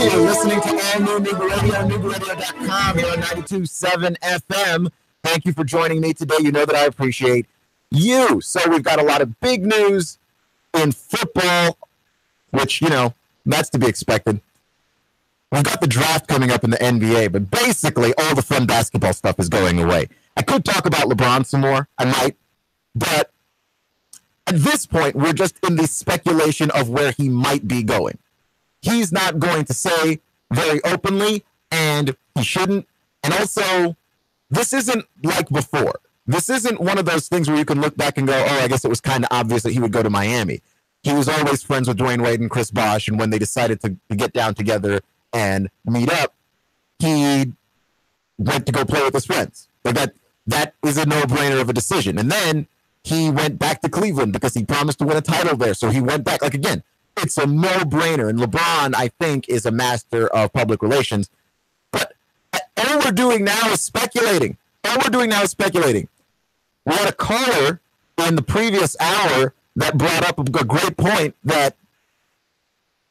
You're listening to All New Noob Radio, noobradio.com here on 92.7 FM. Thank you for joining me today. You know that I appreciate you. So we've got a lot of big news in football, which, you know, that's to be expected. We've got the draft coming up in the NBA, but basically all the fun basketball stuff is going away. I could talk about LeBron some more. I might. But at this point, we're just in the speculation of where he might be going. He's not going to say very openly, and he shouldn't. And also, this isn't like before. This isn't one of those things where you can look back and go, oh, I guess it was kind of obvious that he would go to Miami. He was always friends with Dwayne Wade and Chris Bosh, and when they decided to get down together and meet up, he went to go play with his friends. Like that is a no-brainer of a decision. And then he went back to Cleveland because he promised to win a title there. So he went back. Like, again, it's a no-brainer. And LeBron, I think, is a master of public relations. But all we're doing now is speculating. We had a caller in the previous hour that brought up a great point that,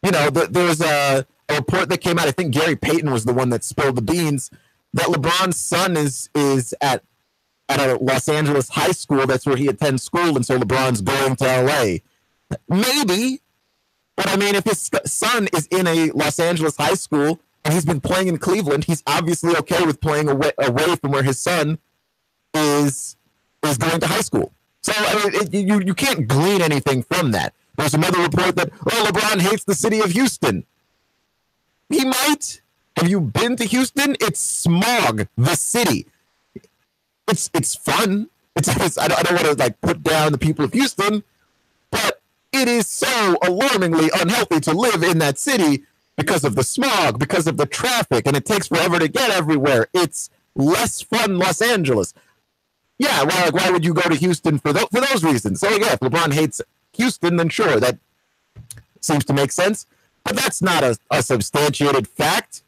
you know, there was a report that came out. I think Gary Payton was the one that spilled the beans that LeBron's son is at a Los Angeles high school. That's where he attends school, and so LeBron's going to L.A. Maybe, but I mean, if his son is in a Los Angeles high school and he's been playing in Cleveland, he's obviously okay with playing away from where his son is going to high school. So I mean, you can't glean anything from that. There's another report that, oh, LeBron hates the city of Houston. He might. Have you been to Houston? It's smog, the city. It's fun. I don't want to like put down the people of Houston, but it is so alarmingly unhealthy to live in that city because of the smog, because of the traffic, and it takes forever to get everywhere. It's less fun Los Angeles. Yeah, well, like, why would you go to Houston for those reasons? So yeah, if LeBron hates Houston, then sure, that seems to make sense. But that's not a substantiated fact.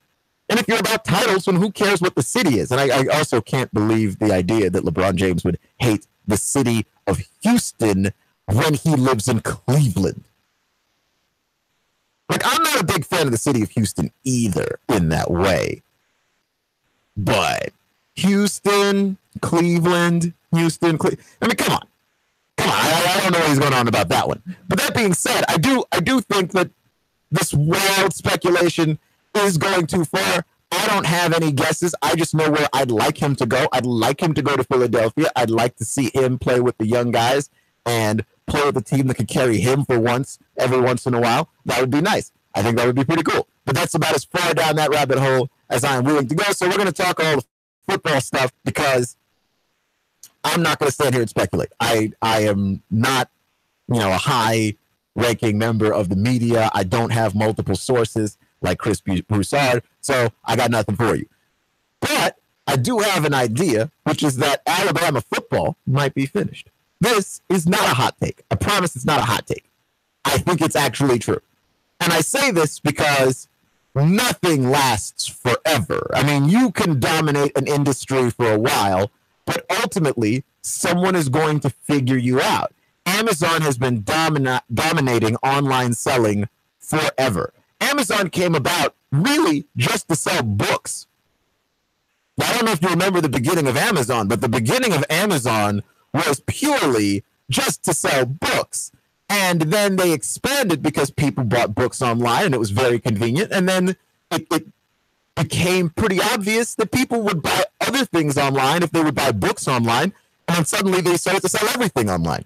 And if you're about titles, then who cares what the city is? And I also can't believe the idea that LeBron James would hate the city of Houston when he lives in Cleveland. Like, I'm not a big fan of the city of Houston either in that way. But Houston, Cleveland, I mean, come on. I don't know what he's going on about that one. But that being said, I do think that this wild speculation is going too far. I don't have any guesses. I just know where I'd like him to go. I'd like him to go to Philadelphia. I'd like to see him play with the young guys and play with a team that could carry him for every once in a while. That would be nice. I think that would be pretty cool. But that's about as far down that rabbit hole as I am willing to go. So we're going to talk all the football stuff because I'm not going to stand here and speculate. I am not, a high-ranking member of the media. I don't have multiple sources like Chris Broussard, so I got nothing for you. But I do have an idea, which is that Alabama football might be finished. This is not a hot take. I promise it's not a hot take. I think it's actually true. And I say this because nothing lasts forever. I mean, you can dominate an industry for a while, but ultimately, someone is going to figure you out. Amazon has been dominating online selling forever. Amazon came about really just to sell books. Now, I don't know if you remember the beginning of Amazon, but the beginning of Amazon was purely just to sell books. And then they expanded because people bought books online and it was very convenient. And then it became pretty obvious that people would buy other things online if they would buy books online. And then suddenly they started to sell everything online.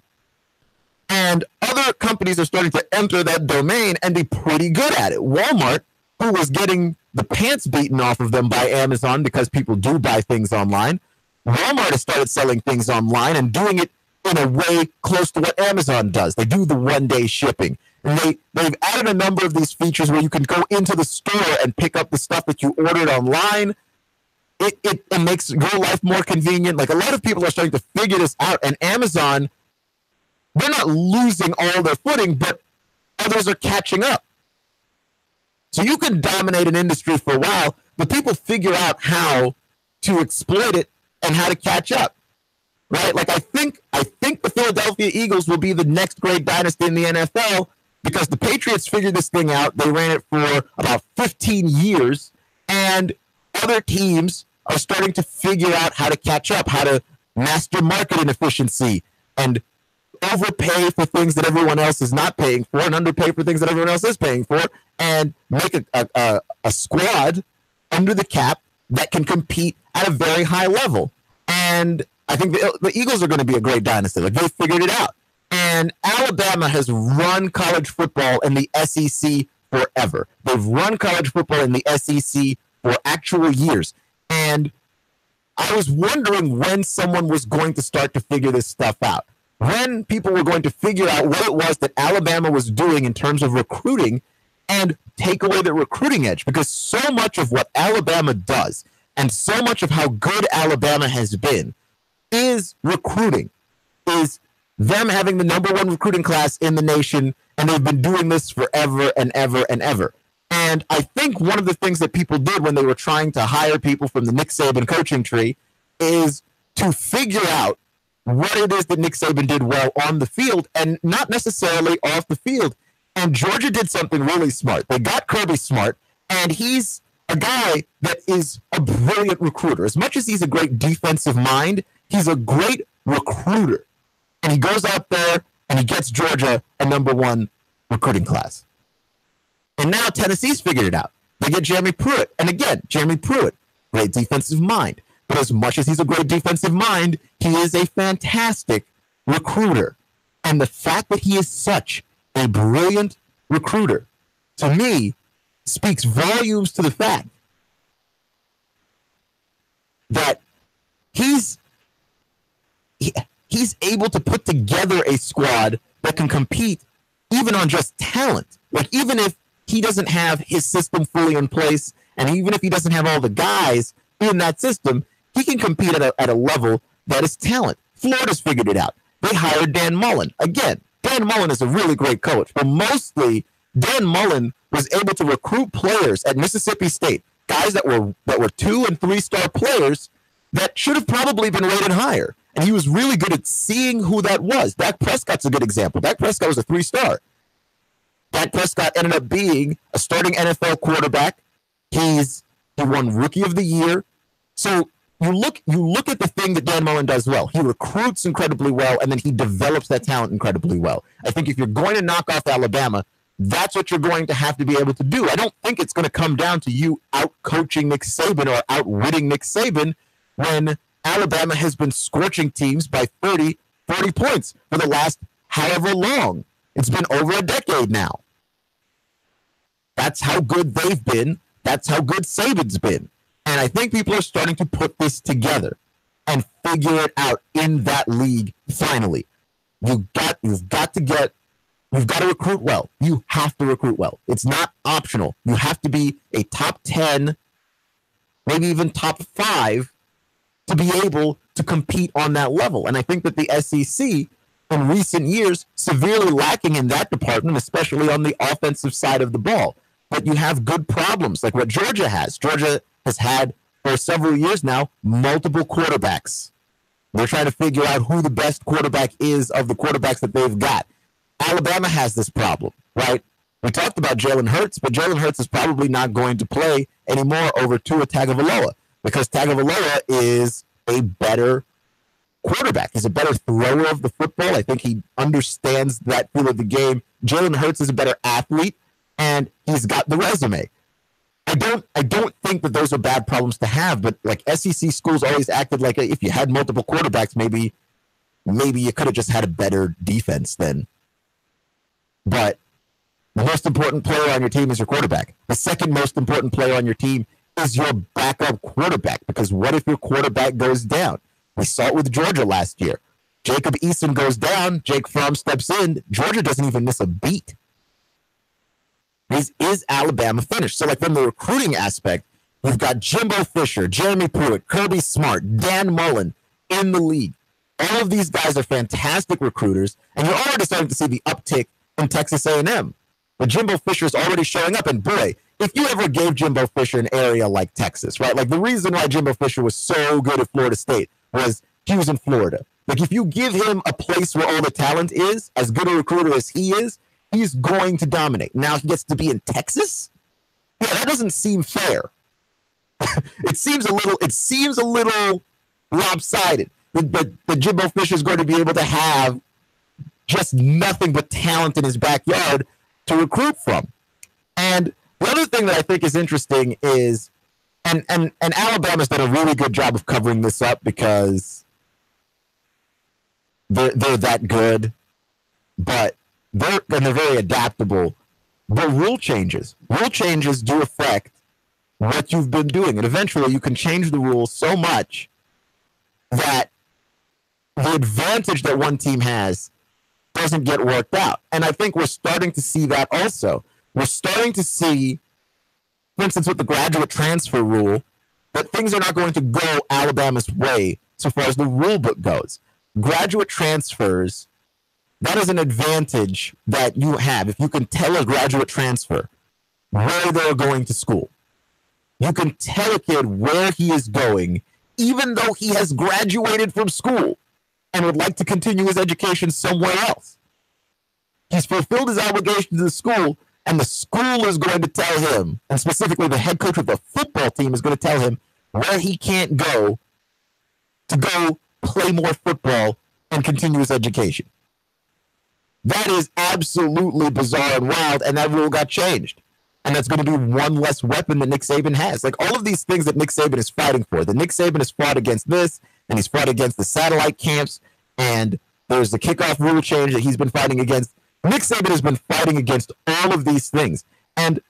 And other companies are starting to enter that domain and be pretty good at it. Walmart, who was getting the pants beaten off of them by Amazon because people do buy things online, Walmart has started selling things online and doing it in a way close to what Amazon does. They do the one-day shipping. And they've added a number of these features where you can go into the store and pick up the stuff that you ordered online. It makes your life more convenient. Like, a lot of people are starting to figure this out, and Amazon, they're not losing all their footing, but others are catching up. So you can dominate an industry for a while, but people figure out how to exploit it and how to catch up, right? Like, I think the Philadelphia Eagles will be the next great dynasty in the NFL, because the Patriots figured this thing out. They ran it for about 15 years, and other teams are starting to figure out how to catch up, how to master marketing efficiency and overpay for things that everyone else is not paying for and underpay for things that everyone else is paying for, and make a squad under the cap that can compete at a very high level. And I think the Eagles are going to be a great dynasty. Like, they figured it out. And Alabama has run college football in the SEC forever. They've run college football in the SEC for actual years. And I was wondering when someone was going to start to figure this stuff out. When people were going to figure out what it was that Alabama was doing in terms of recruiting and take away the recruiting edge. Because so much of what Alabama does and so much of how good Alabama has been is recruiting, is them having the number one recruiting class in the nation, and they've been doing this forever and ever and ever. And I think one of the things that people did when they were trying to hire people from the Nick Saban coaching tree is to figure out what it is that Nick Saban did well on the field and not necessarily off the field. And Georgia did something really smart. They got Kirby Smart, and he's a guy that is a brilliant recruiter. As much as he's a great defensive mind, he's a great recruiter. And he goes out there and he gets Georgia a number one recruiting class. And now Tennessee's figured it out. They get Jeremy Pruitt. And again, Jeremy Pruitt, great defensive mind. But as much as he's a great defensive mind, he is a fantastic recruiter. And the fact that he is such a brilliant recruiter, to me, speaks volumes to the fact that he's able to put together a squad that can compete even on just talent. Like, even if he doesn't have his system fully in place, and even if he doesn't have all the guys in that system, he can compete at a level that is talent. Florida's figured it out. They hired Dan Mullen. Again, Dan Mullen is a really great coach, but mostly Dan Mullen was able to recruit players at Mississippi State, guys that were 2- and 3-star players that should have probably been rated higher. And he was really good at seeing who that was. Dak Prescott's a good example. Dak Prescott was a 3-star. Dak Prescott ended up being a starting NFL quarterback. He won Rookie of the Year. So you look at the thing that Dan Mullen does well. He recruits incredibly well, and then he develops that talent incredibly well. I think if you're going to knock off Alabama, that's what you're going to have to be able to do. I don't think it's going to come down to you out-coaching Nick Saban or outwitting Nick Saban when Alabama has been scorching teams by 30 points for the last however long. It's been over a decade now. That's how good they've been. That's how good Saban's been. And I think people are starting to put this together and figure it out in that league finally. You've got to recruit well. You have to recruit well. It's not optional. You have to be a top 10, maybe even top 5 to be able to compete on that level. And I think that the SEC in recent years severely lacking in that department, especially on the offensive side of the ball. But you have good problems like what Georgia has. Georgia has had for several years now multiple quarterbacks. They're trying to figure out who the best quarterback is of the quarterbacks that they've got. Alabama has this problem, right? We talked about Jalen Hurts, but Jalen Hurts is probably not going to play anymore over Tua Tagovailoa because Tagovailoa is a better quarterback. He's a better thrower of the football. I think he understands that feel of the game. Jalen Hurts is a better athlete, and he's got the resume. I don't think that those are bad problems to have, but like SEC schools always acted like if you had multiple quarterbacks, maybe you could have just had a better defense then. But the most important player on your team is your quarterback. The second most important player on your team is your backup quarterback, because what if your quarterback goes down? We saw it with Georgia last year. Jacob Eason goes down, Jake Fromm steps in, Georgia doesn't even miss a beat. Is Alabama finished? So like from the recruiting aspect, we've got Jimbo Fisher, Jeremy Pruitt, Kirby Smart, Dan Mullen in the league. All of these guys are fantastic recruiters, and you're already starting to see the uptick in Texas A&M. But Jimbo Fisher is already showing up, and boy, if you ever gave Jimbo Fisher an area like Texas, right? Like the reason why Jimbo Fisher was so good at Florida State was he was in Florida. Like if you give him a place where all the talent is, as good a recruiter as he is, he's going to dominate. Now he gets to be in Texas? Yeah, that doesn't seem fair. It seems a little lopsided. The Jimbo Fisher is going to be able to have just nothing but talent in his backyard to recruit from. And the other thing that I think is interesting is, and Alabama's done a really good job of covering this up because they're that good, but they're very adaptable. But rule changes do affect what you've been doing, and eventually you can change the rules so much that the advantage that one team has doesn't get worked out. And I think we're starting to see that also. We're starting to see, for instance, with the graduate transfer rule, that things are not going to go Alabama's way so far as the rule book goes. Graduate transfers, that is an advantage that you have. If you can tell a graduate transfer where they're going to school, you can tell a kid where he is going, even though he has graduated from school and would like to continue his education somewhere else. He's fulfilled his obligation to the school, and the school is going to tell him, and specifically the head coach of the football team is going to tell him where he can't go to go play more football and continue his education. That is absolutely bizarre and wild, and that rule got changed. And that's going to be one less weapon that Nick Saban has. Like all of these things that Nick Saban is fighting for. That Nick Saban has fought against this, and he's fought against the satellite camps, and there's the kickoff rule change that he's been fighting against. Nick Saban has been fighting against all of these things. And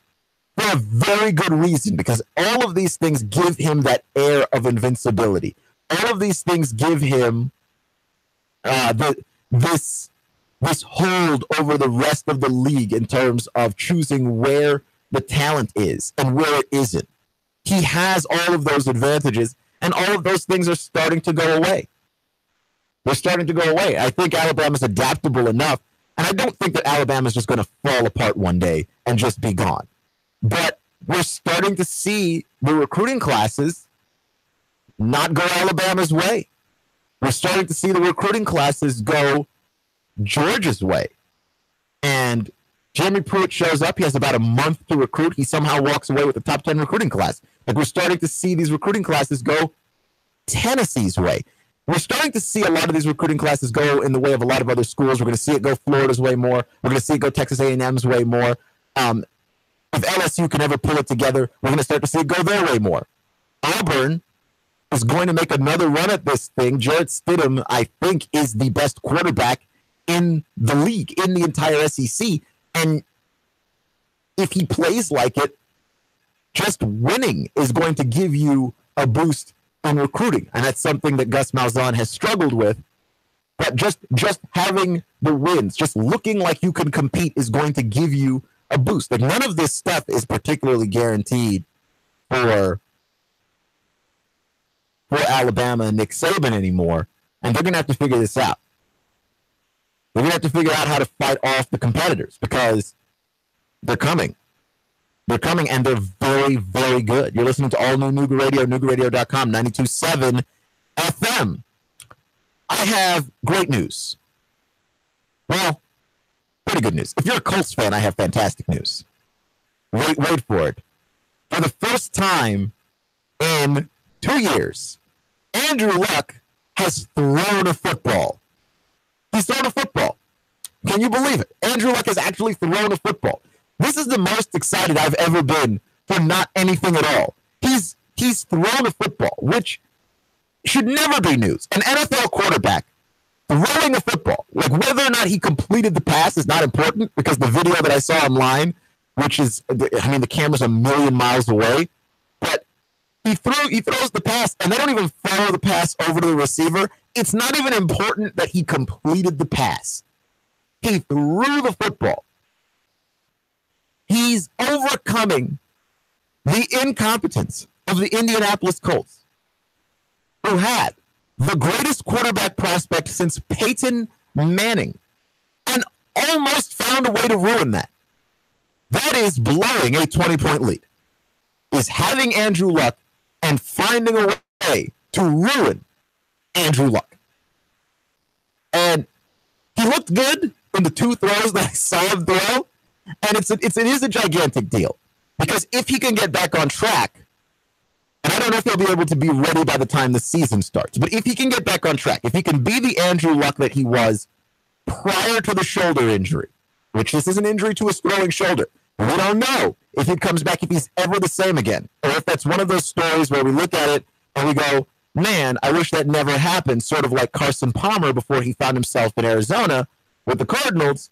for a very good reason, because all of these things give him that air of invincibility. All of these things give him this hold over the rest of the league in terms of choosing where the talent is and where it isn't. He has all of those advantages, and all of those things are starting to go away. They're starting to go away. I think Alabama's adaptable enough, and I don't think that Alabama's just going to fall apart one day and just be gone. But we're starting to see the recruiting classes not go Alabama's way. We're starting to see the recruiting classes go Georgia's way. And Jeremy Pruitt shows up. He has about a month to recruit. He somehow walks away with the top 10 recruiting class. Like we're starting to see these recruiting classes go Tennessee's way. We're starting to see a lot of these recruiting classes go in the way of a lot of other schools. We're going to see it go Florida's way more. We're going to see it go Texas A&M's way more. If LSU can ever pull it together, we're going to start to see it go their way more. Auburn is going to make another run at this thing. Jarrett Stidham, I think, is the best quarterback in the league, in the entire SEC. And if he plays like it, just winning is going to give you a boost in recruiting. And that's something that Gus Malzahn has struggled with. But just having the wins, just looking like you can compete is going to give you a boost. Like none of this stuff is particularly guaranteed for Alabama and Nick Saban anymore. And they're going to have to figure this out. They're going to have to figure out how to fight off the competitors because they're coming. They're coming, and they're very, very good. You're listening to All New Nuga Radio, NugaRadio.com, 92.7 FM. I have great news. Well, pretty good news. If you're a Colts fan, I have fantastic news. Wait for it. For the first time in 2 years, Andrew Luck has thrown a football. He's thrown a football. Can you believe it? Andrew Luck has actually thrown a football. This is the most excited I've ever been for not anything at all. He's thrown a football, which should never be news. An NFL quarterback throwing a football, like whether or not he completed the pass is not important because the video that I saw online, which is, I mean, the camera's a million miles away, but he throws the pass, and they don't even follow the pass over to the receiver. It's not even important that he completed the pass. He threw the football. He's overcoming the incompetence of the Indianapolis Colts, who had the greatest quarterback prospect since Peyton Manning and almost found a way to ruin that. That is blowing a 20-point lead, is having Andrew Luck and finding a way to ruin Andrew Luck. And he looked good in the 2 throws that I saw him throw. And it is a gigantic deal. Because if he can get back on track, and I don't know if he'll be able to be ready by the time the season starts, but if he can get back on track, if he can be the Andrew Luck that he was prior to the shoulder injury, which this is an injury to his throwing shoulder, we don't know if he comes back, if he's ever the same again, or if that's one of those stories where we look at it and we go, man, I wish that never happened, sort of like Carson Palmer before he found himself in Arizona with the Cardinals,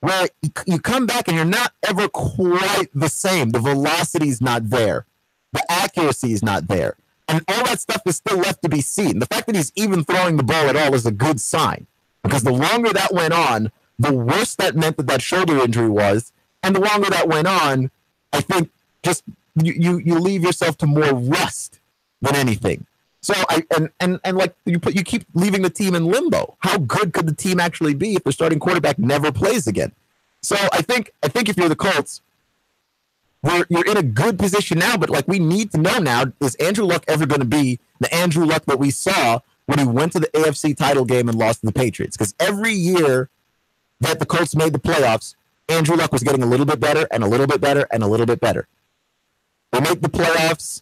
where you come back and you're not ever quite the same. The velocity's not there. The accuracy is not there. And all that stuff is still left to be seen. The fact that he's even throwing the ball at all is a good sign. Because the longer that went on, the worse that meant that shoulder injury was. And the longer that went on, I think just you leave yourself to more rust than anything. So you keep leaving the team in limbo. How good could the team actually be if the starting quarterback never plays again? So I think if you're the Colts, you're in a good position now, but like we need to know now, is Andrew Luck ever going to be the Andrew Luck that we saw when he went to the AFC title game and lost to the Patriots? Because every year that the Colts made the playoffs, Andrew Luck was getting a little bit better and a little bit better and a little bit better. They make the playoffs.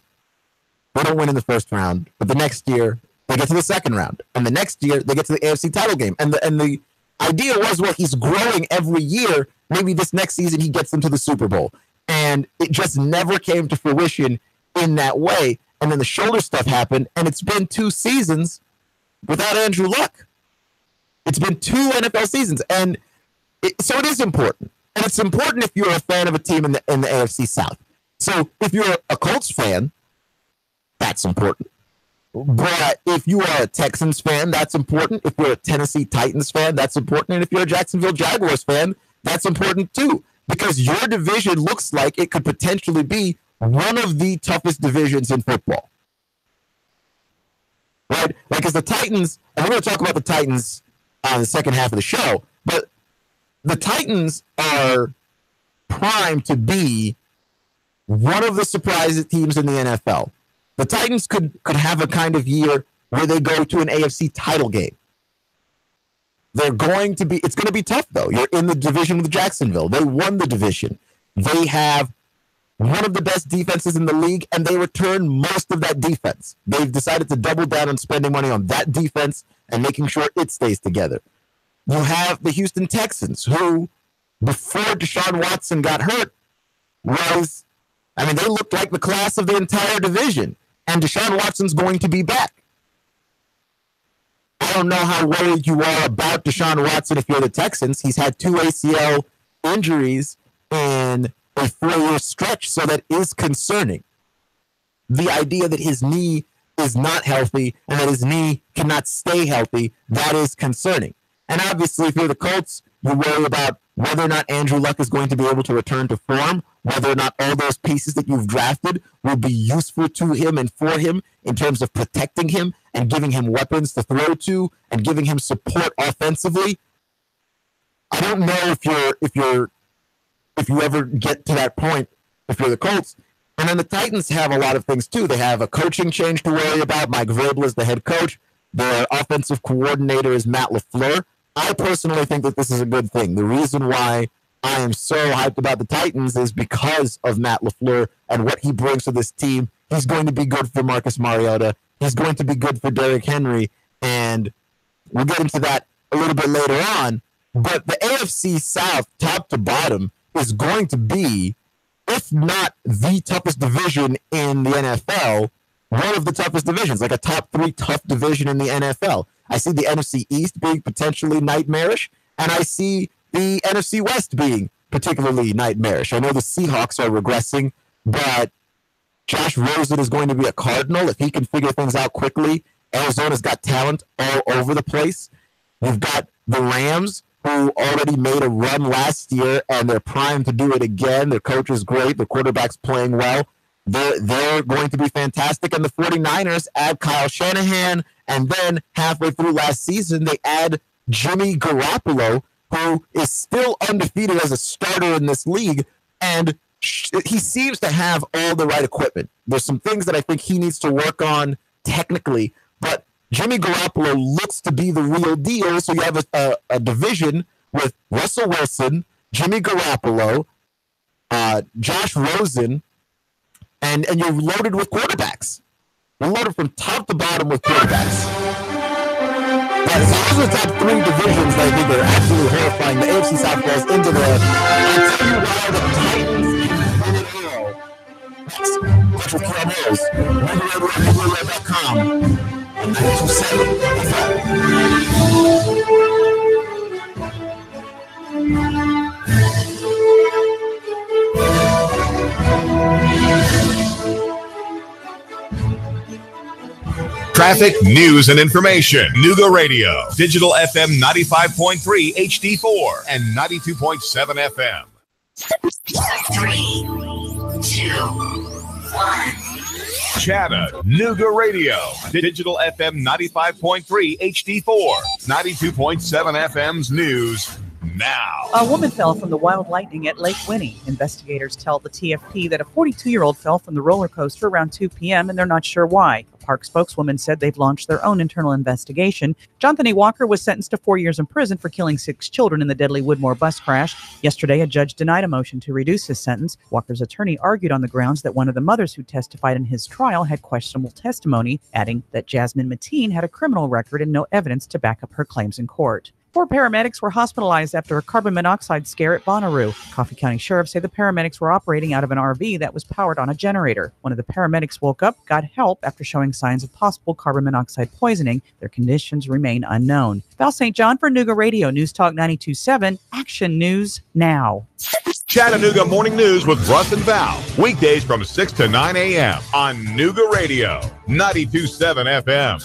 They don't win in the first round, but the next year they get to the second round, and the next year they get to the AFC title game. And the idea was, well, he's growing every year. Maybe this next season he gets into the Super Bowl, and it just never came to fruition in that way. And then the shoulder stuff happened, and it's been 2 seasons without Andrew Luck. It's been 2 NFL seasons, and so it is important, and it's important if you're a fan of a team in the AFC South. So if you're a Colts fan, that's important. But if you are a Texans fan, that's important. If you're a Tennessee Titans fan, that's important. And if you're a Jacksonville Jaguars fan, that's important too. Because your division looks like it could potentially be one of the toughest divisions in football. Right? Like as the Titans, and we're going to talk about the Titans on the second half of the show, but the Titans are primed to be one of the surprise teams in the NFL. The Titans could have a kind of year where they go to an AFC title game. It's going to be tough though. You're in the division with Jacksonville. They won the division. They have one of the best defenses in the league, and they return most of that defense. They've decided to double down on spending money on that defense and making sure it stays together. You have the Houston Texans, who, before Deshaun Watson got hurt, they looked like the class of the entire division. And Deshaun Watson's going to be back. I don't know how worried you are about Deshaun Watson if you're the Texans. He's had 2 ACL injuries in a 4-year stretch, so that is concerning. The idea that his knee is not healthy and that his knee cannot stay healthy, that is concerning. And obviously, if you're the Colts, you worry about whether or not Andrew Luck is going to be able to return to form, whether or not all those pieces that you've drafted will be useful to him and for him in terms of protecting him and giving him weapons to throw to and giving him support offensively. I don't know if you ever get to that point if you're the Colts. And then the Titans have a lot of things too. They have a coaching change to worry about. Mike Vrabel is the head coach. Their offensive coordinator is Matt LaFleur. I personally think that this is a good thing. The reason why I am so hyped about the Titans is because of Matt LaFleur and what he brings to this team. He's going to be good for Marcus Mariota. He's going to be good for Derrick Henry. And we'll get into that a little bit later on. But the AFC South, top to bottom, is going to be, if not the toughest division in the NFL, one of the toughest divisions, like a top 3 tough division in the NFL. I see the NFC East being potentially nightmarish, and I see the NFC West being particularly nightmarish. I know the Seahawks are regressing, but Josh Rosen is going to be a Cardinal if he can figure things out quickly. Arizona's got talent all over the place. We've got the Rams, who already made a run last year, and they're primed to do it again. Their coach is great. The quarterback's playing well. They're going to be fantastic. And the 49ers add Kyle Shanahan, and then halfway through last season, they add Jimmy Garoppolo, who is still undefeated as a starter in this league, and he seems to have all the right equipment. There's some things that I think he needs to work on technically, but Jimmy Garoppolo looks to be the real deal. So you have a division with Russell Wilson, Jimmy Garoppolo, Josh Rosen, and you're loaded with quarterbacks. We're loaded from top to bottom with quarterbacks. Those are the top three divisions that I think are absolutely horrifying. The AFC South falls into there. I'll tell you why the Titans can win it all. Next, watch with Keon Mills. NewGaRadio.com. And 927. Traffic, news, and information. Nuga Radio. Digital FM 95.3 HD4 and 92.7 FM. 3, 2, 1. Chattanooga Radio. Digital FM 95.3 HD4. 92.7 FM's news now. A woman fell from the wild lightning at Lake Winnie. Investigators tell the TFP that a 42-year-old fell from the roller coaster around 2 p.m. and they're not sure why. A park spokeswoman said they've launched their own internal investigation. Jonathan A. Walker was sentenced to 4 years in prison for killing 6 children in the deadly Woodmore bus crash. Yesterday, a judge denied a motion to reduce his sentence. Walker's attorney argued on the grounds that one of the mothers who testified in his trial had questionable testimony, adding that Jasmine Mateen had a criminal record and no evidence to back up her claims in court. 4 paramedics were hospitalized after a carbon monoxide scare at Bonnaroo. Coffee County sheriffs say the paramedics were operating out of an RV that was powered on a generator. One of the paramedics woke up, got help after showing signs of possible carbon monoxide poisoning. Their conditions remain unknown. Val St. John for Nuga Radio, News Talk 92.7, Action News Now. Chattanooga Morning News with Russ and Val. Weekdays from 6 to 9 a.m. on Nuga Radio, 92.7 FM.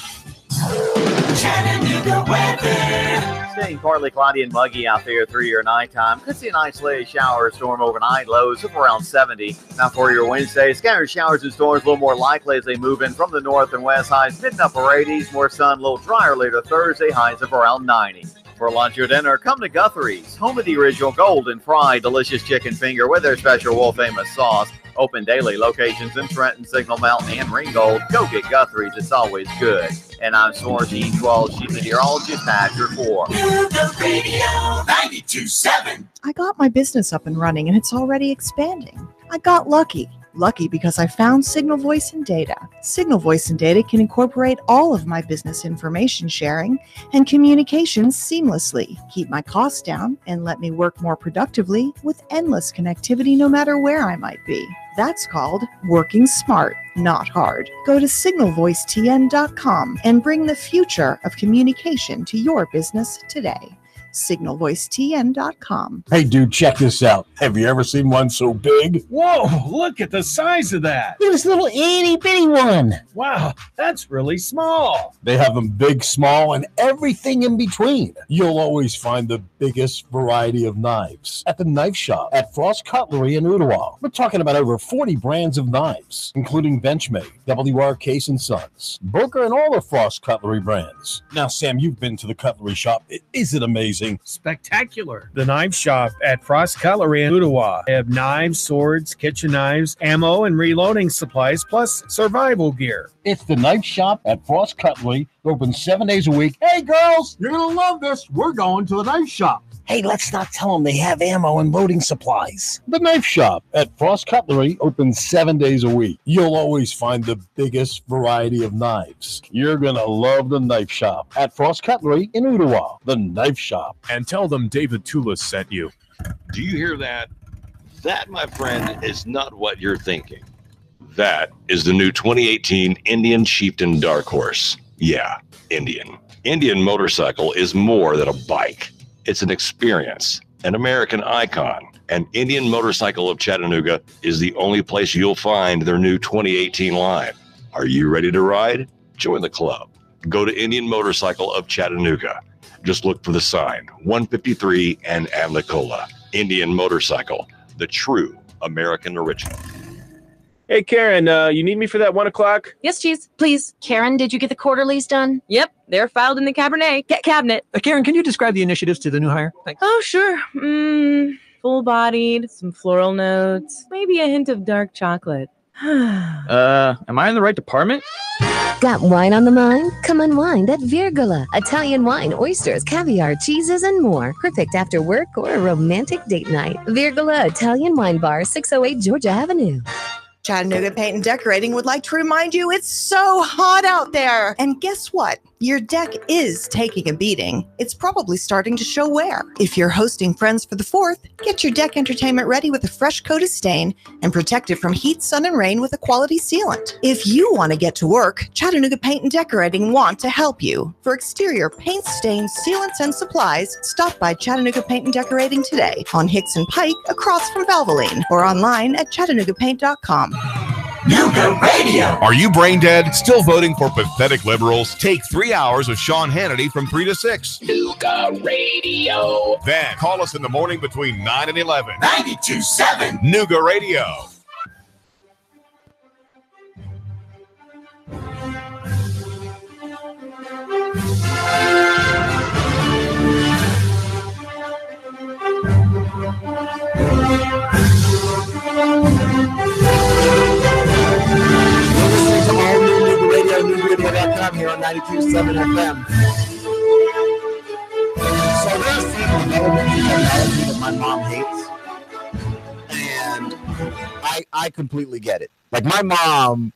Chattanooga weather. Staying partly cloudy and muggy out there through your nighttime. Could see an isolated shower or storm overnight. Lows of around 70. Now for your Wednesday, scattered showers and storms a little more likely as they move in from the north and west. Highs mid and upper 80s. More sun, a little drier later Thursday. Highs of around 90. For lunch or dinner, come to Guthrie's, home of the original golden fried delicious chicken finger with their special world famous sauce. Open daily, locations in Trenton, Signal Mountain, and Ringgold. Go get Guthrie's, it's always good. And I'm Swarty 12, she's the meteorologist, Patrick 4. Nuga Radio 92.7. I got my business up and running, and it's already expanding. I got lucky. Lucky because I found Signal Voice and Data. Signal Voice and Data can incorporate all of my business information sharing and communications seamlessly, keep my costs down, and let me work more productively with endless connectivity no matter where I might be. That's called working smart, not hard. Go to signalvoicetn.com and bring the future of communication to your business today. signalvoicetn.com. Hey, dude, check this out. Have you ever seen one so big? Whoa, look at the size of that. Look at this little itty-bitty one. Wow, that's really small. They have them big, small, and everything in between. You'll always find the biggest variety of knives at the knife shop at Frost Cutlery in Ottawa. We're talking about over 40 brands of knives, including Benchmade, W.R. Case & Sons, Booker, and all the Frost Cutlery brands. Now, Sam, you've been to the cutlery shop. Is it amazing? Spectacular. The knife shop at Frost Cutlery in Ottawa. They have knives, swords, kitchen knives, ammo, and reloading supplies, plus survival gear. It's the knife shop at Frost Cutlery. Open 7 days a week. Hey, girls, you're going to love this. We're going to the knife shop. Hey, let's not tell them they have ammo and loading supplies. The knife shop at Frost Cutlery opens 7 days a week. You'll always find the biggest variety of knives. You're going to love the knife shop at Frost Cutlery in Ottawa. The knife shop. And tell them David Toulis sent you. Do you hear that? That, my friend, is not what you're thinking. That is the new 2018 Indian Chieftain Dark Horse. Yeah, Indian. Indian motorcycle is more than a bike. It's an experience, an American icon. And Indian Motorcycle of Chattanooga is the only place you'll find their new 2018 line. Are you ready to ride? Join the club. Go to Indian Motorcycle of Chattanooga. Just look for the sign, 153 and Amnicola. Indian Motorcycle, the true American original. Hey, Karen, you need me for that 1 o'clock? Yes, Cheese, please. Karen, did you get the quarterlies done? Yep, they're filed in the cabinet. Karen, can you describe the initiatives to the new hire? Thanks. Oh, sure. Full-bodied, some floral notes, maybe a hint of dark chocolate. Am I in the right department? Got wine on the mind? Come unwind at Virgola. Italian wine, oysters, caviar, cheeses, and more. Perfect after work or a romantic date night. Virgola Italian Wine Bar, 608 Georgia Avenue. Chattanooga Paint and Decorating would like to remind you it's so hot out there. And guess what? Your deck is taking a beating. It's probably starting to show wear. If you're hosting Friends for the 4th, get your deck entertainment ready with a fresh coat of stain and protect it from heat, sun, and rain with a quality sealant. If you want to get to work, Chattanooga Paint and Decorating want to help you. For exterior paint, stains, sealants, and supplies, stop by Chattanooga Paint and Decorating today on Hicks and Pike across from Valvoline or online at ChattanoogaPaint.com. Nuga Radio. Are you brain dead? Still voting for pathetic liberals? Take 3 hours of Sean Hannity from 3 to 6. Nuga Radio. Then call us in the morning between 9 and 11. 92.7 Nuga Radio. NewRadio.com here on 92.7 FM. So there's some elementary technology that my mom hates, and I completely get it. Like, my mom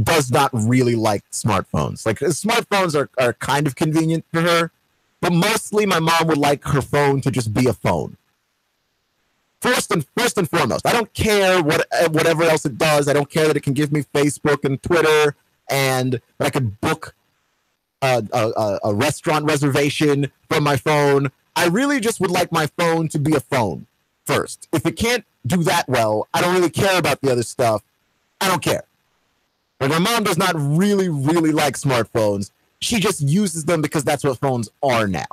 does not really like smartphones. Like, smartphones are kind of convenient for her, but mostly my mom would like her phone to just be a phone. First and foremost, I don't care whatever else it does. I don't care that it can give me Facebook and Twitter, and that I could book a restaurant reservation from my phone. I really just would like my phone to be a phone first. If it can't do that well, I don't really care about the other stuff. I don't care. But my mom does not really, really like smartphones. She just uses them because that's what phones are now.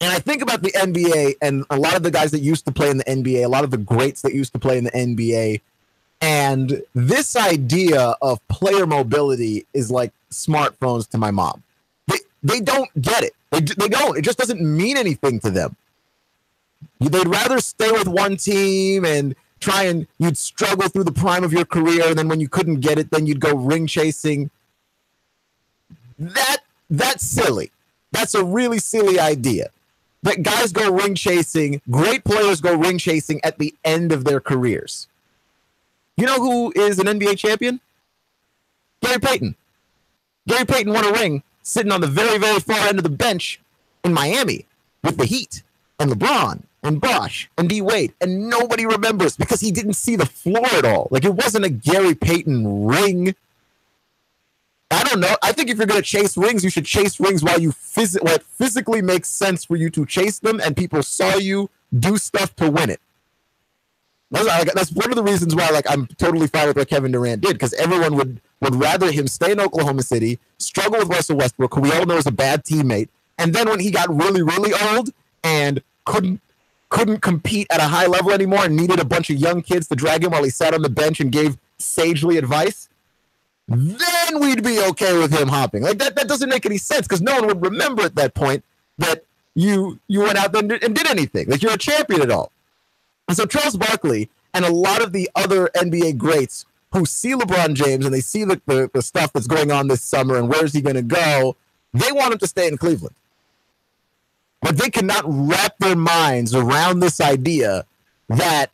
And I think about the NBA and a lot of the guys that used to play in the NBA, a lot of the greats that used to play in the NBA, and this idea of player mobility is like smartphones to my mom. They don't get it. They don't. It just doesn't mean anything to them. They'd rather stay with one team and you'd struggle through the prime of your career, and then when you couldn't get it, then you'd go ring chasing. That's silly. That's a really silly idea. That guys go ring chasing, great players go ring chasing at the end of their careers. You know who is an NBA champion? Gary Payton. Gary Payton won a ring sitting on the very, very far end of the bench in Miami with the Heat and LeBron and Bosh and D. Wade, and nobody remembers because he didn't see the floor at all. Like, it wasn't a Gary Payton ring. I don't know. I think if you're going to chase rings, you should chase rings while it physically makes sense for you to chase them and people saw you do stuff to win it. That's one of the reasons why, like, I'm totally fine with what Kevin Durant did, because everyone would rather him stay in Oklahoma City, struggle with Russell Westbrook, who we all know is a bad teammate, and then when he got really, really old and couldn't compete at a high level anymore and needed a bunch of young kids to drag him while he sat on the bench and gave sagely advice, then we'd be okay with him hopping. Like, that doesn't make any sense, because no one would remember at that point that you went out there and did anything. Like, you're a champion at all. And so Charles Barkley and a lot of the other NBA greats who see LeBron James and they see the stuff that's going on this summer and where's he going to go, they want him to stay in Cleveland. But they cannot wrap their minds around this idea that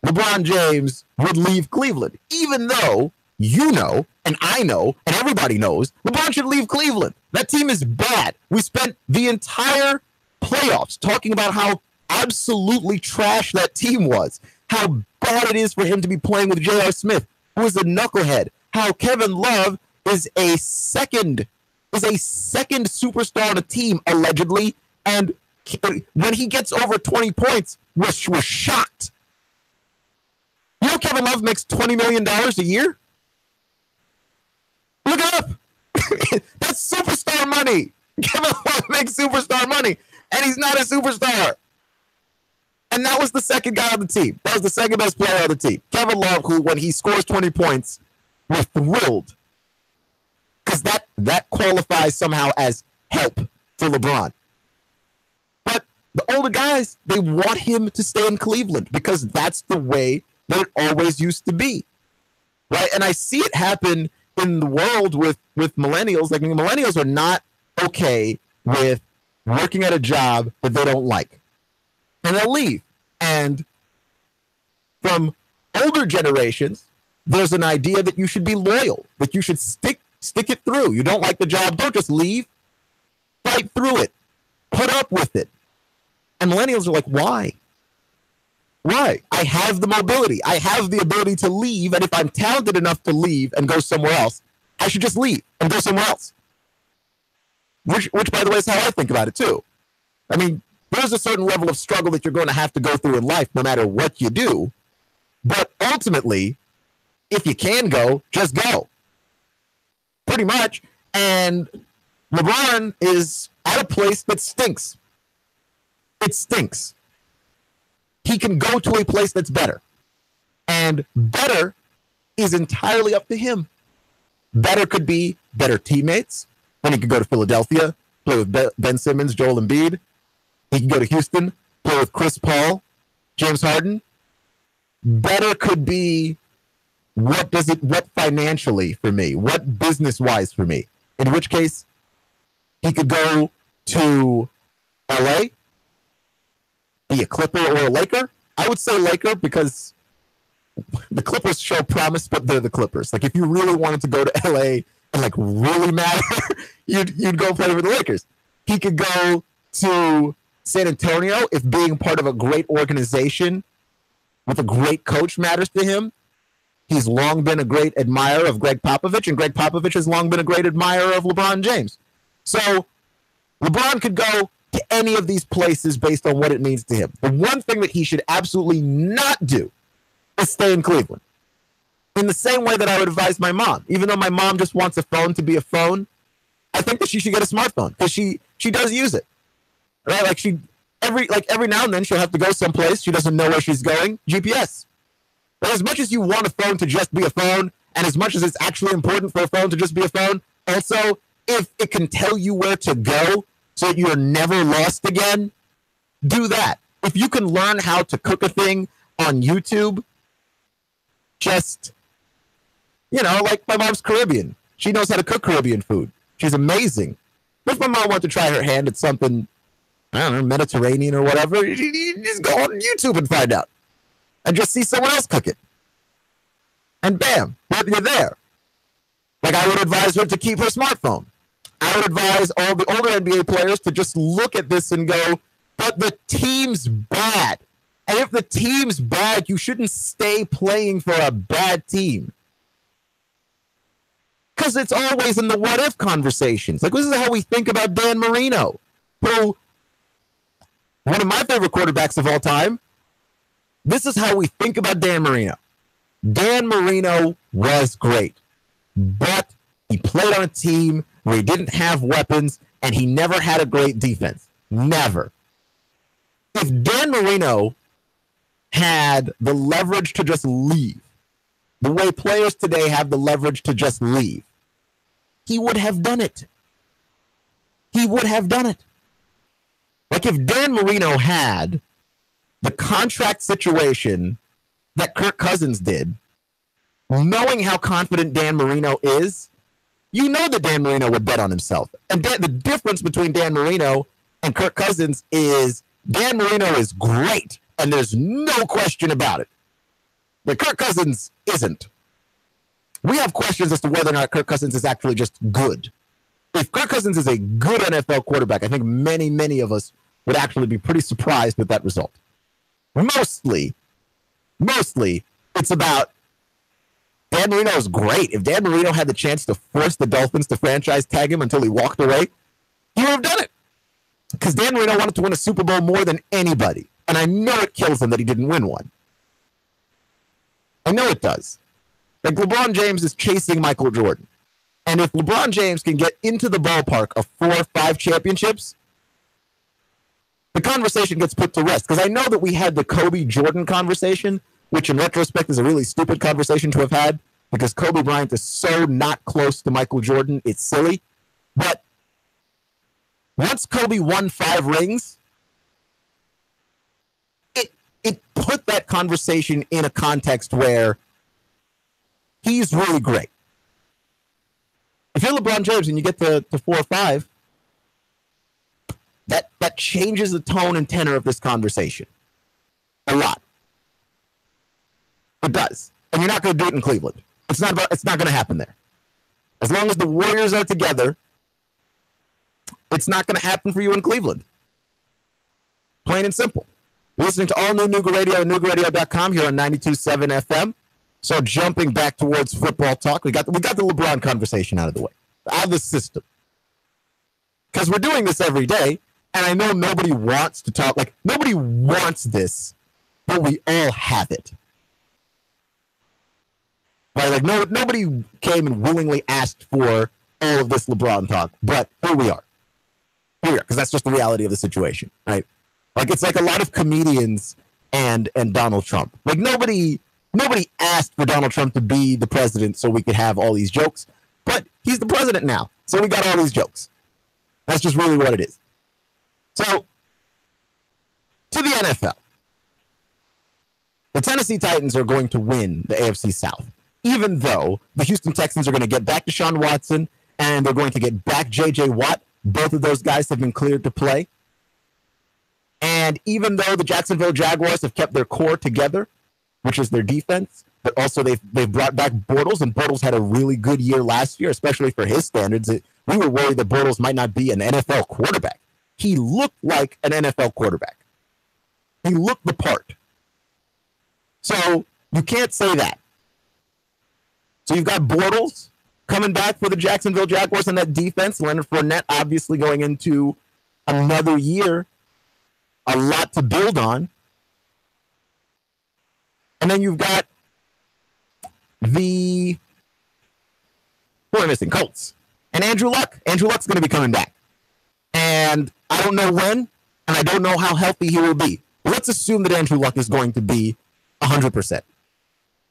LeBron James would leave Cleveland, even though you know, and I know, and everybody knows, LeBron should leave Cleveland. That team is bad. We spent the entire playoffs talking about how absolutely trash that team was, how bad it is for him to be playing with J.R. Smith, who is a knucklehead, how Kevin Love is a second superstar on a team, allegedly, and when he gets over 20 points, we're shocked. You know Kevin Love makes $20 million a year? Look it up. That's superstar money. Kevin Love makes superstar money, and he's not a superstar. And that was the second guy on the team. That was the second best player on the team. Kevin Love, who, when he scores 20 points, we're thrilled. Because that qualifies somehow as help for LeBron. But the older guys, they want him to stay in Cleveland because that's the way than it always used to be. Right? And I see it happen in the world with millennials. Like, millennials are not okay with working at a job that they don't like. And they'll leave. And from older generations, there's an idea that you should be loyal, that you should stick it through. You don't like the job, don't just leave. Fight through it. Put up with it. And millennials are like, why? Why? I have the mobility. I have the ability to leave. And if I'm talented enough to leave and go somewhere else, I should just leave and go somewhere else. Which, by the way, is how I think about it, too. I mean, there's a certain level of struggle that you're going to have to go through in life, no matter what you do. But ultimately, if you can go, just go. Pretty much. And LeBron is at a place that stinks. It stinks. He can go to a place that's better. And better is entirely up to him. Better could be better teammates. Then he could go to Philadelphia, play with Ben Simmons, Joel Embiid. He can go to Houston, play with Chris Paul, James Harden. Better could be what financially for me, what business-wise for me. In which case, he could go to LA, be a Clipper or a Laker. I would say Laker because the Clippers show promise, but they're the Clippers. Like, if you really wanted to go to LA and like really matter, you'd go play with the Lakers. He could go to San Antonio if being part of a great organization with a great coach matters to him. He's long been a great admirer of Greg Popovich, and Greg Popovich has long been a great admirer of LeBron James. So LeBron could go to any of these places based on what it means to him. The one thing that he should absolutely not do is stay in Cleveland. In the same way that I would advise my mom, even though my mom just wants a phone to be a phone, I think that she should get a smartphone because she does use it. Right? Like, every now and then she'll have to go someplace. She doesn't know where she's going. GPS. But as much as you want a phone to just be a phone, and as much as it's actually important for a phone to just be a phone, also, if it can tell you where to go so that you're never lost again, do that. If you can learn how to cook a thing on YouTube, just, like my mom's Caribbean. She knows how to cook Caribbean food. She's amazing. But if my mom wanted to try her hand at something, I don't know, Mediterranean or whatever, you just go on YouTube and find out. And just see someone else cook it. And bam, you're there. Like, I would advise her to keep her smartphone. I would advise all the older NBA players to just look at this and go, but the team's bad. And if the team's bad, you shouldn't stay playing for a bad team. Because it's always in the what-if conversations. Like, this is how we think about Dan Marino, who, one of my favorite quarterbacks of all time. This is how we think about Dan Marino. Dan Marino was great, but he played on a team where he didn't have weapons, and he never had a great defense. Never. If Dan Marino had the leverage to just leave, the way players today have the leverage to just leave, he would have done it. He would have done it. Like, if Dan Marino had the contract situation that Kirk Cousins did, knowing how confident Dan Marino is, you know that Dan Marino would bet on himself. And the difference between Dan Marino and Kirk Cousins is Dan Marino is great, and there's no question about it. But Kirk Cousins isn't. We have questions as to whether or not Kirk Cousins is actually just good. If Kirk Cousins is a good NFL quarterback, I think many, many of us would actually be pretty surprised with that result. Mostly, it's about Dan Marino is great. If Dan Marino had the chance to force the Dolphins to franchise tag him until he walked away, he would have done it. Because Dan Marino wanted to win a Super Bowl more than anybody. And I know it kills him that he didn't win one. I know it does. Like, LeBron James is chasing Michael Jordan. And if LeBron James can get into the ballpark of 4 or 5 championships, the conversation gets put to rest. Because I know that we had the Kobe Jordan conversation, which in retrospect is a really stupid conversation to have had, because Kobe Bryant is so not close to Michael Jordan, it's silly. But once Kobe won 5 rings, it put that conversation in a context where he's really great. If you're LeBron James and you get to 4 or 5, that changes the tone and tenor of this conversation a lot. It does. And you're not going to do it in Cleveland. It's not going to happen there. As long as the Warriors are together, it's not going to happen for you in Cleveland. Plain and simple. You're listening to all new Nuga Radio and NugaRadio.com here on 92.7 FM. So jumping back towards football talk, we got the LeBron conversation out of the way, out of the system. Because we're doing this every day, and I know nobody wants to talk, like, nobody wants this, but we all have it. Right? Like, nobody came and willingly asked for all of this LeBron talk, but here we are. Here we are, because that's just the reality of the situation, right? Like, it's like a lot of comedians and Donald Trump. Like, nobody asked for Donald Trump to be the president so we could have all these jokes, but he's the president now, so we got all these jokes. That's just really what it is. So, to the NFL. The Tennessee Titans are going to win the AFC South, even though the Houston Texans are going to get back Deshaun Watson and they're going to get back J.J. Watt. Both of those guys have been cleared to play. And even though the Jacksonville Jaguars have kept their core together, which is their defense, but also they've brought back Bortles, and Bortles had a really good year last year, especially for his standards. We were worried that Bortles might not be an NFL quarterback. He looked like an NFL quarterback. He looked the part. So you can't say that. So you've got Bortles coming back for the Jacksonville Jaguars on that defense. Leonard Fournette obviously going into another year. A lot to build on. And then you've got who am I missing? Colts. And Andrew Luck. Andrew Luck's going to be coming back. And I don't know when, and I don't know how healthy he will be. But let's assume that Andrew Luck is going to be 100%.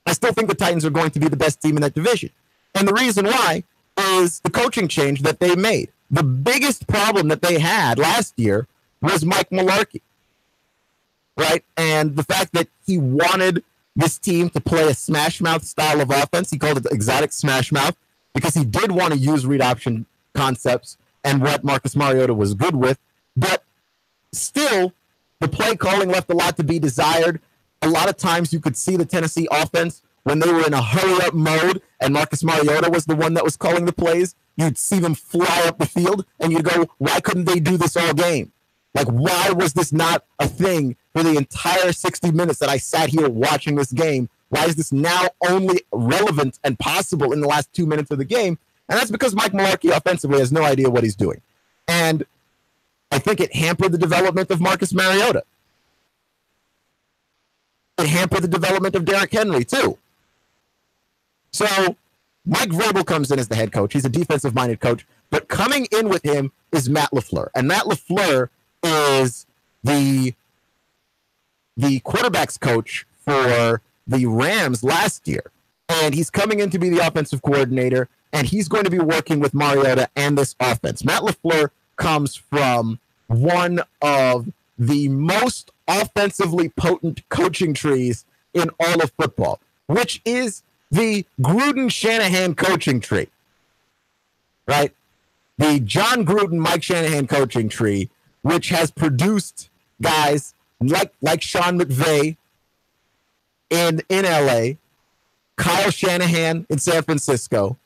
I still think the Titans are going to be the best team in that division. And the reason why is the coaching change that they made. The biggest problem that they had last year was Mike Mularkey, right? And the fact that he wanted this team to play a smash mouth style of offense. He called it the exotic smash mouth because he did want to use read option concepts and what Marcus Mariota was good with. But still, the play calling left a lot to be desired. A lot of times you could see the Tennessee offense when they were in a hurry-up mode and Marcus Mariota was the one that was calling the plays. You'd see them fly up the field, and you'd go, why couldn't they do this all game? Like, why was this not a thing for the entire 60 minutes that I sat here watching this game? Why is this now only relevant and possible in the last 2 minutes of the game? And that's because Mike Mularkey offensively has no idea what he's doing. And I think it hampered the development of Marcus Mariota. It hampered the development of Derrick Henry, too. So Mike Vrabel comes in as the head coach. He's a defensive-minded coach. But coming in with him is Matt LaFleur. And Matt LaFleur is the quarterback's coach for the Rams last year. And he's coming in to be the offensive coordinator, and he's going to be working with Mariota and this offense. Matt LaFleur comes from one of the most offensively potent coaching trees in all of football, which is the Gruden-Shanahan coaching tree, right? The John Gruden, Mike Shanahan coaching tree, which has produced guys like Sean McVay in LA, Kyle Shanahan in San Francisco,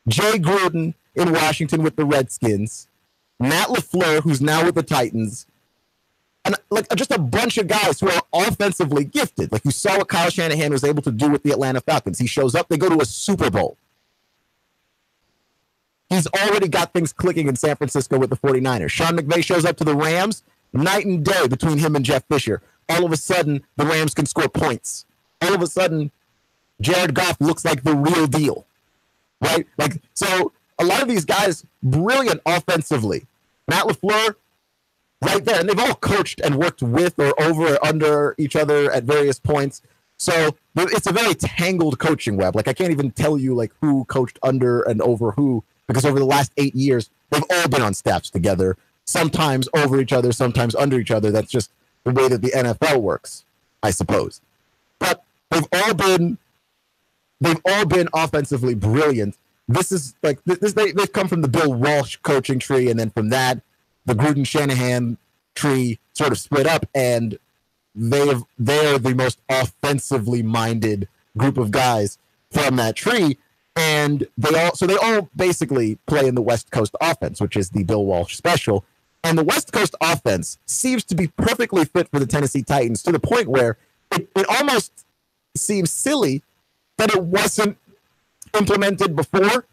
Jay Gruden in Washington with the Redskins, Matt LaFleur, who's now with the Titans, and like just a bunch of guys who are offensively gifted. Like you saw what Kyle Shanahan was able to do with the Atlanta Falcons. He shows up, they go to a Super Bowl. He's already got things clicking in San Francisco with the 49ers. Sean McVay shows up to the Rams, night and day between him and Jeff Fisher. All of a sudden, the Rams can score points. All of a sudden, Jared Goff looks like the real deal, right? Like, so a lot of these guys, brilliant offensively. Matt LaFleur, right there. And they've all coached and worked with or over or under each other at various points. So it's a very tangled coaching web. Like, I can't even tell you, like, who coached under and over who, because over the last 8 years, they've all been on staffs together, sometimes over each other, sometimes under each other. That's just the way that the NFL works, I suppose. they've all been offensively brilliant. This is like they've come from the Bill Walsh coaching tree, and then from that, the Gruden Shanahan tree sort of split up, and they're the most offensively minded group of guys from that tree, and they all basically play in the West Coast offense, which is the Bill Walsh special. And the West Coast offense seems to be perfectly fit for the Tennessee Titans to the point where it almost seems silly that it wasn't implemented before.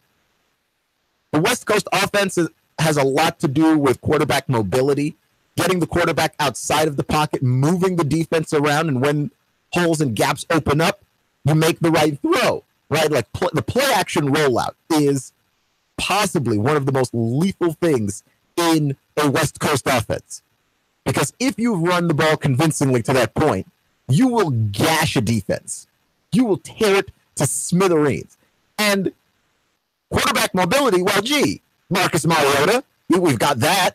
The West Coast offense has a lot to do with quarterback mobility, getting the quarterback outside of the pocket, moving the defense around, and when holes and gaps open up, you make the right throw, right? Like the play action rollout is possibly one of the most lethal things in a West Coast offense. Because if you run the ball convincingly to that point, you will gash a defense. You will tear it to smithereens. And quarterback mobility, well, gee, Marcus Mariota, we've got that.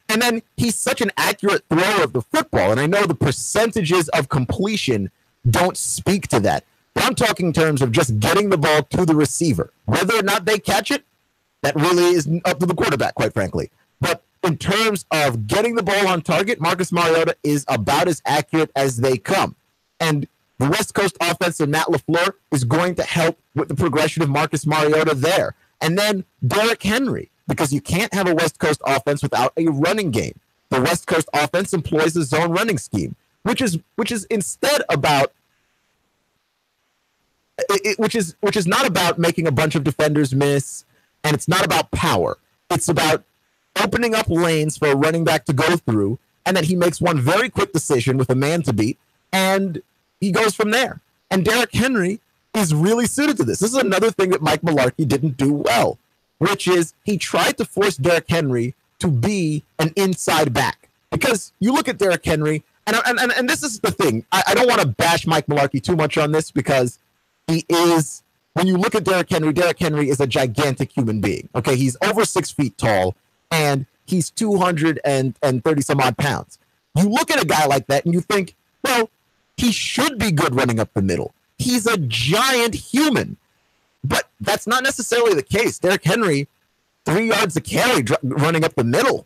And then he's such an accurate thrower of the football. And I know the percentages of completion don't speak to that. But I'm talking in terms of just getting the ball to the receiver. Whether or not they catch it, that really is up to the quarterback, quite frankly. But in terms of getting the ball on target, Marcus Mariota is about as accurate as they come. And the West Coast offense and Matt LaFleur is going to help with the progression of Marcus Mariota there. And then Derrick Henry, because you can't have a West Coast offense without a running game. The West Coast offense employs a zone running scheme, which is instead about which is not about making a bunch of defenders miss, and it's not about power. It's about opening up lanes for a running back to go through, and then he makes one very quick decision with a man to beat, and he goes from there. And Derrick Henry is really suited to this. This is another thing that Mike Mularkey didn't do well, which is he tried to force Derrick Henry to be an inside back. Because you look at Derrick Henry, and this is the thing. I don't want to bash Mike Mularkey too much on this because he is, when you look at Derrick Henry is a gigantic human being. Okay, he's over 6 feet tall, and he's 230 some odd pounds. You look at a guy like that and you think, well, he should be good running up the middle. He's a giant human. But that's not necessarily the case. Derrick Henry, 3 yards a carry running up the middle.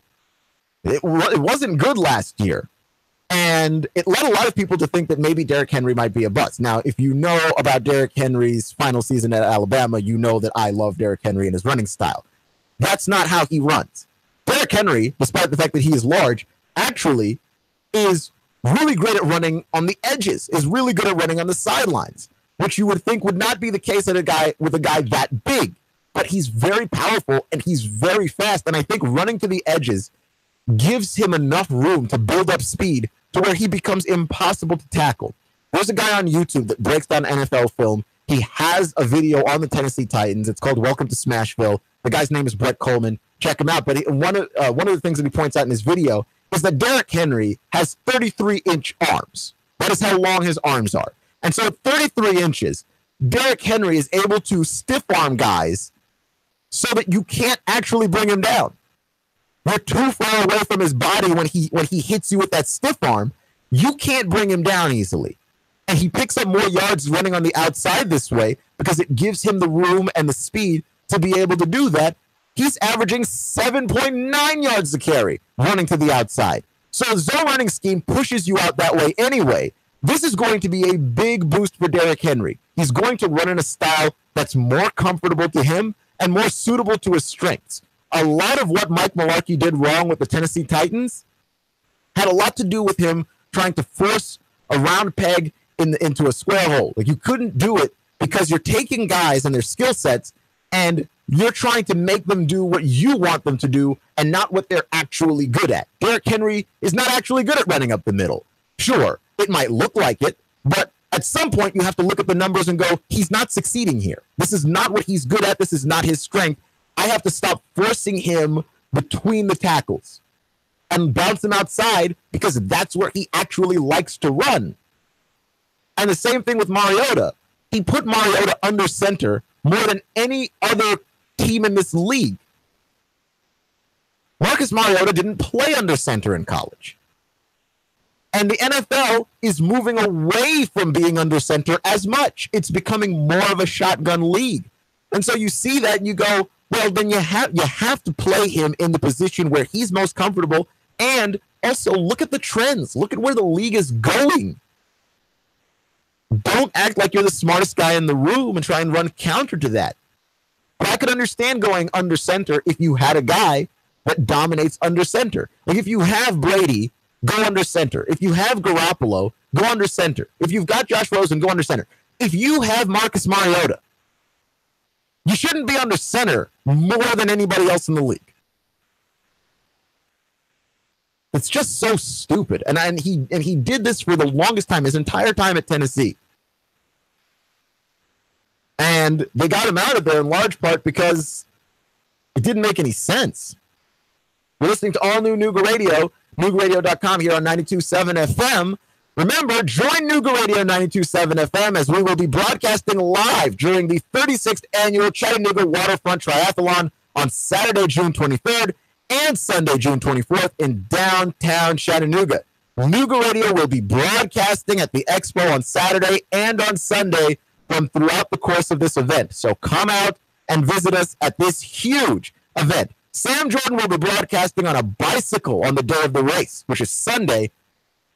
It wasn't good last year. And it led a lot of people to think that maybe Derrick Henry might be a bust. Now, if you know about Derrick Henry's final season at Alabama, you know that I love Derrick Henry and his running style. That's not how he runs. Derrick Henry, despite the fact that he is large, actually is really great at running on the edges, is really good at running on the sidelines, which you would think would not be the case with a guy that big. But he's very powerful and he's very fast. And I think running to the edges gives him enough room to build up speed to where he becomes impossible to tackle. There's a guy on YouTube that breaks down NFL film. He has a video on the Tennessee Titans. It's called Welcome to Smashville. The guy's name is Brett Coleman. Check him out. But one of the things that he points out in his video is that Derrick Henry has 33-inch arms. That is how long his arms are. And so at 33 inches, Derrick Henry is able to stiff arm guys so that you can't actually bring him down. You're too far away from his body when he hits you with that stiff arm. You can't bring him down easily. And he picks up more yards running on the outside this way because it gives him the room and the speed to be able to do that. He's averaging 7.9 yards a carry running to the outside. So the zone running scheme pushes you out that way anyway. This is going to be a big boost for Derrick Henry. He's going to run in a style that's more comfortable to him and more suitable to his strengths. A lot of what Mike Mularkey did wrong with the Tennessee Titans had a lot to do with him trying to force a round peg into a square hole. Like, you couldn't do it because you're taking guys and their skill sets and you're trying to make them do what you want them to do and not what they're actually good at. Derrick Henry is not actually good at running up the middle. Sure, it might look like it, but at some point you have to look at the numbers and go, he's not succeeding here. This is not what he's good at. This is not his strength. I have to stop forcing him between the tackles and bounce him outside because that's where he actually likes to run. And the same thing with Mariota. He put Mariota under center more than any other team in this league. Marcus Mariota didn't play under center in college. And the NFL is moving away from being under center as much. It's becoming more of a shotgun league. And so you see that and you go, well, then you have to play him in the position where he's most comfortable. And also look at the trends. Look at where the league is going. Don't act like you're the smartest guy in the room and try and run counter to that. But I could understand going under center if you had a guy that dominates under center. Like if you have Brady, go under center. If you have Garoppolo, go under center. If you've got Josh Rosen, go under center. If you have Marcus Mariota, you shouldn't be under center more than anybody else in the league. It's just so stupid. And he did this for the longest time, his entire time at Tennessee. And they got him out of there in large part because it didn't make any sense. We're listening to all new Nuga Radio, NugaRadio.com here on 92.7 FM. Remember, join Nuga Radio 92.7 FM as we will be broadcasting live during the 36th annual Chattanooga Waterfront Triathlon on Saturday, June 23rd and Sunday, June 24th in downtown Chattanooga. Nuga Radio will be broadcasting at the Expo on Saturday and on Sunday from throughout the course of this event. So come out and visit us at this huge event. Sam Jordan will be broadcasting on a bicycle on the day of the race, which is Sunday.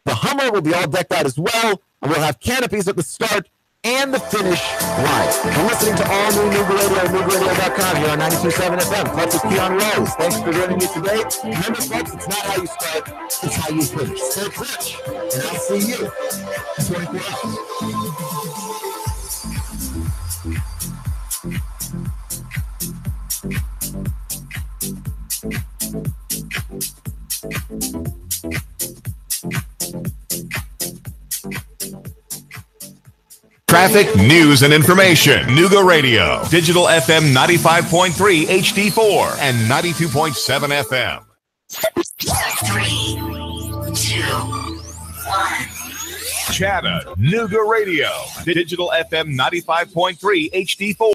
The Hummer will be all decked out as well, and we'll have canopies at the start and the finish line. You're listening to all new Nuga Radio, NugaRadio.com here on 92.7 FM. Plus with Keon Rose. Thanks for joining me today. Remember, folks, it's not how you start, it's how you finish. Stay fresh, and I'll see you in 24 hours. Traffic, news, and information. Nuga Radio. Digital FM 95.3 HD4 and 92.7 FM. 3, 2, 1. Chattanooga Nuga Radio. Digital FM 95.3 HD4.